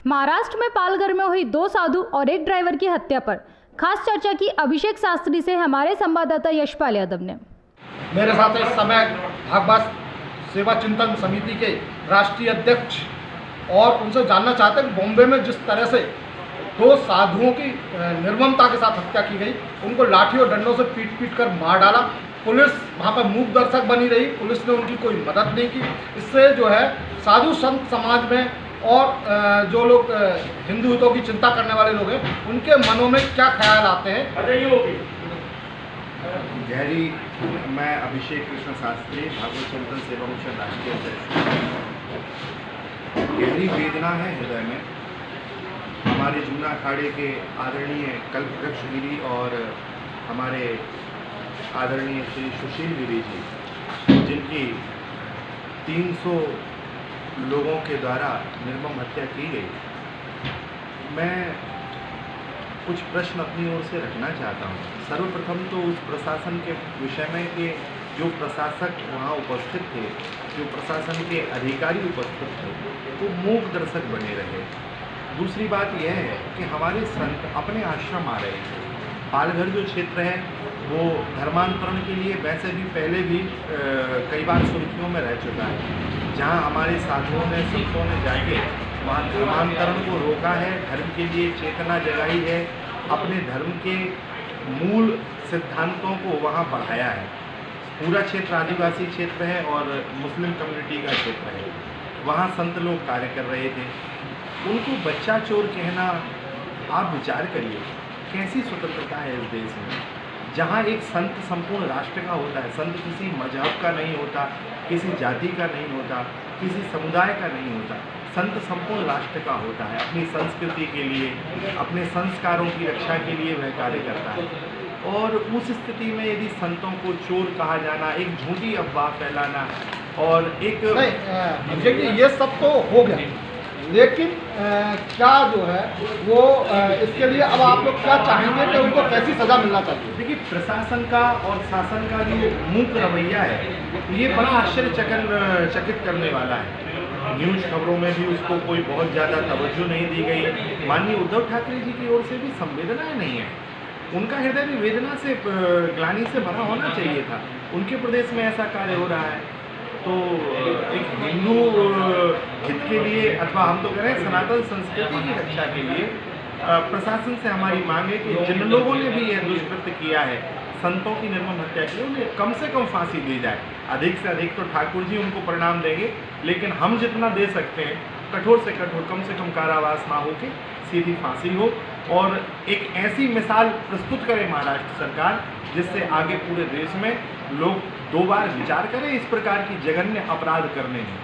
महाराष्ट्र में पालघर में हुई 2 साधु और एक ड्राइवर की हत्या पर खास चर्चा की अभिषेक शास्त्री से हमारे संवाददाता यशपाल यादव ने। मेरे साथ इस समय भागवत सेवा चिंतन समिति के राष्ट्रीय अध्यक्ष और उनसे जानना चाहते हैं बॉम्बे में जिस तरह से 2 साधुओं की निर्ममता के साथ हत्या की गई, उनको लाठी और डंडों से पीट पीट कर मार डाला, पुलिस वहाँ पर मूक दर्शक बनी रही, पुलिस ने उनकी कोई मदद नहीं की। इससे जो है साधु संत समाज में और जो लोग हिंदू हितों की चिंता करने वाले लोग हैं उनके मनों में क्या ख्याल आते हैं? गहरी मैं अभिषेक कृष्ण शास्त्री भागवत चिंतन सेवा मिशन राष्ट्रीय अध्यक्ष। गहरी वेदना है हृदय में। हमारे जूना अखाड़े के आदरणीय कल्पवृक्ष गिरी और हमारे आदरणीय श्री सुशील गिरी जी, जिनकी 300 लोगों के द्वारा निर्मम हत्या की गई, मैं कुछ प्रश्न अपनी ओर से रखना चाहता हूँ। सर्वप्रथम तो उस प्रशासन के विषय में कि जो प्रशासक वहाँ उपस्थित थे, जो प्रशासन के अधिकारी उपस्थित थे, वो मूक दर्शक बने रहे। दूसरी बात यह है कि हमारे संत अपने आश्रम आ रहे थे। पालघर जो क्षेत्र है वो धर्मांतरण के लिए वैसे भी पहले भी कई बार सुर्खियों में रह चुका है, जहाँ हमारे साधुओं ने संतों ने जाके वहाँ धर्मांतरण को रोका है, धर्म के लिए चेतना जगाई है, अपने धर्म के मूल सिद्धांतों को वहाँ बढ़ाया है। पूरा क्षेत्र आदिवासी क्षेत्र है और मुस्लिम कम्युनिटी का क्षेत्र है, वहाँ संत लोग कार्य कर रहे थे। उनको बच्चा चोर कहना, आप विचार करिए कैसी स्वतंत्रता है इस देश में, जहाँ एक संत संपूर्ण राष्ट्र का होता है। संत किसी मजहब का नहीं होता, किसी जाति का नहीं होता, किसी समुदाय का नहीं होता। संत संपूर्ण राष्ट्र का होता है। अपनी संस्कृति के लिए, अपने संस्कारों की रक्षा के लिए वह कार्य करता है। और उस स्थिति में यदि संतों को चोर कहा जाना, एक झूठी अफवाह फैलाना और एक नहीं, ये सब तो हो गया, लेकिन क्या जो है वो इसके लिए अब आप लोग क्या चाहेंगे कि उनको कैसी सज़ा मिलना चाहिए? देखिए, प्रशासन का और शासन का जो मूक रवैया है ये बड़ा आश्चर्यचकित करने वाला है। न्यूज़ खबरों में भी उसको कोई बहुत ज़्यादा तवज्जो नहीं दी गई। माननीय उद्धव ठाकरे जी की ओर से भी संवेदनाएं नहीं है। उनका हृदय भी वेदना से, ग्लानि से भरा होना चाहिए था। उनके प्रदेश में ऐसा कार्य हो रहा है तो एक हिंदू हित के लिए, अथवा हम तो कह रहे हैं सनातन संस्कृति की रक्षा के लिए प्रशासन से हमारी मांग है कि जिन लोगों ने भी यह दुष्कृत्य किया है, संतों की निर्मम हत्या की, उन्हें कम से कम फांसी दी जाए। अधिक से अधिक तो ठाकुर जी उनको परिणाम देंगे, लेकिन हम जितना दे सकते हैं कठोर से कठोर, कम से कम कारावास ना हो के सीधी फांसी हो और एक ऐसी मिसाल प्रस्तुत करे महाराष्ट्र सरकार जिससे आगे पूरे देश में लोग 2 बार विचार करें इस प्रकार की जघन्य अपराध करने में।